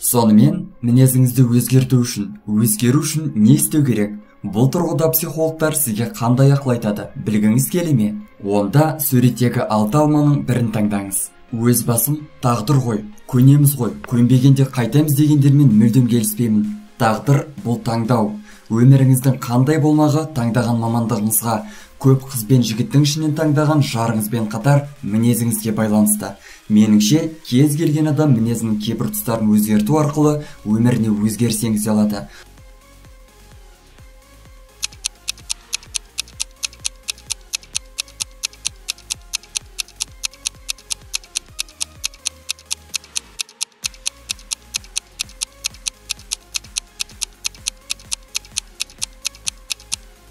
Сонымен, мінезіңізді өзгерту үшін не істеу керек? Бұл тұрғыда психологтар сізге қандай ақыл айтады, білгіңіз келе ме? Онда суреттегі 6 алманың бірін таңдаңыз. Өз басым, тағдыр ғой, көнеміз ғой, көнбегенде қайтамыз дегендермен мүлдем келіспеймін. Тағдыр бұл таңдау. Өміріңіздің қандай болмағы таңдаған мамандығыңызға, көп қыз бен жігіттің ішінен таңдаған жарыңызбен қатар мінезіңізге байланысты. Меніңше, кез келген адам мінезінің кейбір тұстарын өзгерту арқылы өміріне өзгеріс енгізе алады.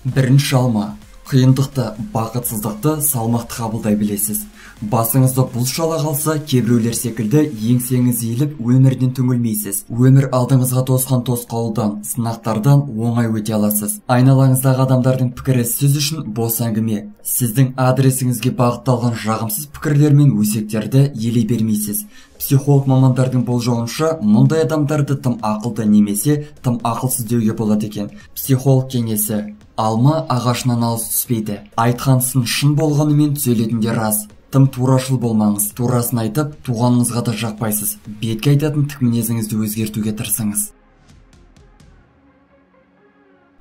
Бірінші алма. Қиындықты, бақытсыздықты салмақты қабылдай білесіз. Басыңызды бұлт шала қалса, кейбіреулер секілді еңсеңіз иіліп, өмірден түңілмейсіз. Өмір алдыңызға тосқан тосқауылдан, сынақтардан оңай өте аласыз. Айналаңыздағы адамдардың пікірі сіз үшін бос әңгіме. Сіздің адресіңізге бағытталған жағымсыз пікірлер мен өсектерді елей бермейсіз. Психолог мамандардың болжауынша, мұндай адамдарды тым ақылды немесе тым ақылсыз деуге болады екен. Психолог кеңесі: алма ағашынан алыс түспейді. Айтқан сын шын болғанымен сөйлетінде рас. Тым турашыл болмаңыз. Турасын айтып, туғаныңызға да жақпайсыз. Бетке айтатын тік мінезіңізді өзгертуге тырысыңыз.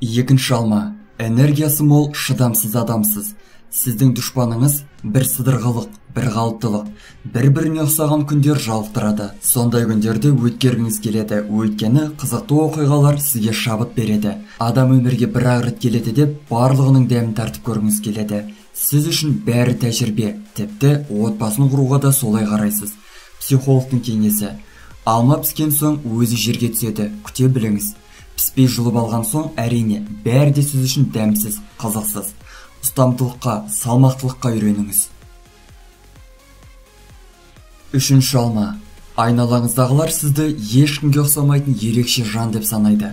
Екінші алма. Энергиясы мол, шыдамсыз адамсыз. Сіздің дұшпаныңыз бір сыдырғылық, бір қалыптылық. Бір-біріне ұқсаған күндер жалықтырады. Сондай күндерді өткергіңіз келеді, өйткені қызықты оқиғалар сізге шабыт береді. Адам өмірге бір-ақ рет келеді деп, барлығының дәмін тартып көргіңіз келеді. Сіз үшін бәрі тәжірибе, тіпті отбасын құруға да солай қарайсыз. Психологтың кеңесі: алма піскен соң өзі жерге түседі, күте біліңіз. Піспей жұлып алған соң, әрине, бәрі де сіз үшін дәмсіз, қызықсыз. Ұстамдылыққа, салмақтылыққа үйреніңіз. Үшінші алма. Айналаңыздағылар сізді ешкімге ұқсамайтын ерекше жан деп санайды.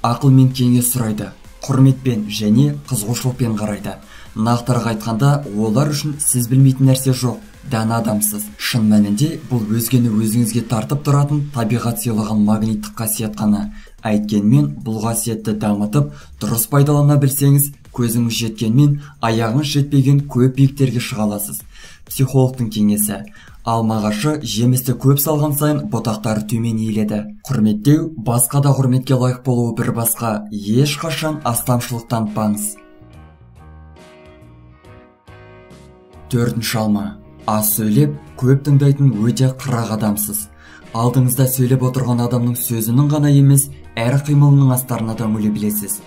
Ақылмен кеңес сұрайды, құрметпен және қызығушылықпен қарайды. Нақтырақ айтқанда, олар үшін сіз білмейтін нәрсе жоқ. Дана адамсыз. Шын мәнінде бұл өзгені өзіңізге тартып тұратын табиғат сыйлаған магниттік қасиет қана. Әйткенмен, бұл қасиетті дамытып, дұрыс пайдалана білсеңіз, көзіңіз жеткенмен, аяғыңыз жетпеген көп биіктерге шыға аласыз. Психологтың кеңесі: алма ағашы жемісті көп салған сайын бұтақтары төмен иіледі. Құрметтеу, басқа да құрметке лайық болуы бір басқа. Ешқашан астамшылық танытпаңыз. Төртінші алма. Аз сөйлеп, көп тыңдайтын өте қырақ адамсыз. Алдыңызда сөйлеп отырған адамның сөзінің ғана емес, әр қимылының астарына да үңіле білесіз.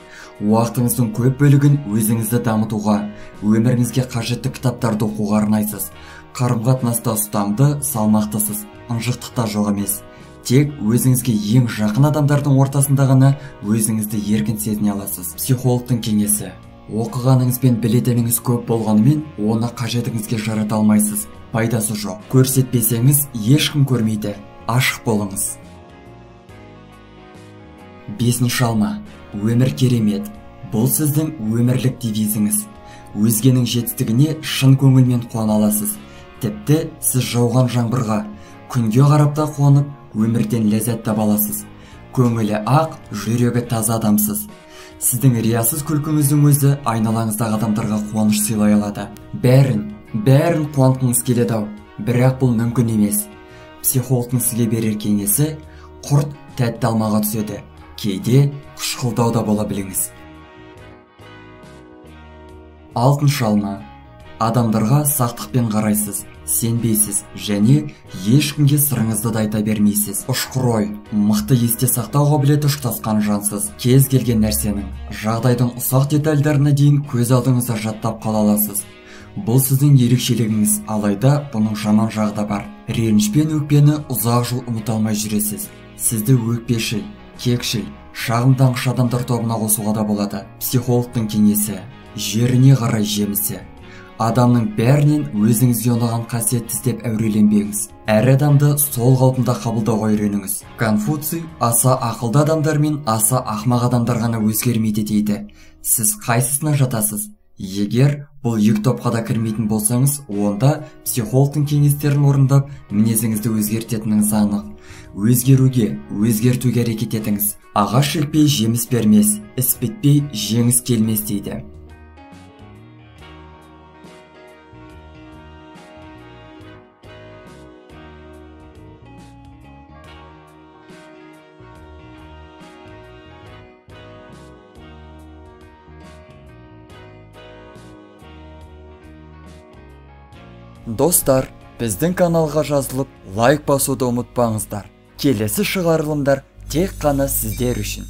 Уақытыңыздың көп бөлігін өзіңізді дамытуға, өміріңізге қажетті кітаптарды оқуға арнайсыз. Қарым-қатынаста ұстамды, салмақтысыз, ынжықтықта жоқ емес. Тек өзіңізге ең жақын адамдардың ортасында ғана өзіңізді еркін сезіне аласыз. Психологтың кеңесі: оқығаныңыз бен білетініңіз көп болғанымен, оны қажетіңізге жарата алмайсыз. Пайдасы жоқ. Көрсетпесеңіз, ешкім көрмейді. Ашық болыңыз. Бесінші алма. Өмір керемет. Бұл сіздің өмірлік девизіңіз. Өзгенің жетістігіне шын көңілмен қуана аласыз. Тіпті сіз жауған жаңбырға, күнге қарап та қуанып, өмірден ләззат таба аласыз. Көңілі ақ, жүрегі таза адамсыз. Сіздің риясыз күлкіңіздің өзі айналаңыздағы адамдарға қуаныш сыйлай алады. Бәрін қуантқыңыз келеді-ау, бірақ бұл мүмкін емес. Психологтың сізге берер кеңесі: құрт тәтті алмаға түседі. Кейде қышқылдау да бола біліңіз. Алтыншы алма. Адамдарға сақтықпен қарайсыз, сенбейсіз және ешкімге сырыңызды да айта бермейсіз. Ұшқыр ой, мықты есте сақтау қабілеті ұштасқан жансыз. Кез келген нәрсенің, жағдайдың ұсақ детальдарына дейін көз алдыңызда жаттап қала аласыз. Бұл сіздің ерекшелігіңіз, алайда бұның жаман жағы да бар. Реніш пен өкпені ұзақ жыл ұмыта алмай жүресіз. Сізді өкпешіл, кекшіл, шағымданғыш адамдар тобына қосуға да болады. Психологтың кеңесі: жеріне қарай жемісі. Адамның бәрінен өзіңізге ұнаған қасиетті іздеп әуреленбеңіз. Әр адамды сол қалпында қабылдауға үйреніңіз. Конфуций аса ақылды адамдар мен аса ақымақ адамдар ғана өзгермейді дейді. Сіз қайсысына жатасыз? Егер бұл екі топқа да кірмейтін болсаңыз, онда психологтың кеңестерін орындап, мінезіңізді өзгертетініңіз анық. Өзгеруге, өзгертуге әрекет етіңіз. Ағаш шілпей жеміс бермес, іс бітпей жеңіс келмес дейді. Достар, біздің каналға жазылып, лайк басуды ұмытпаңыздар. Келесі шығарылымдар тек қана сіздер үшін.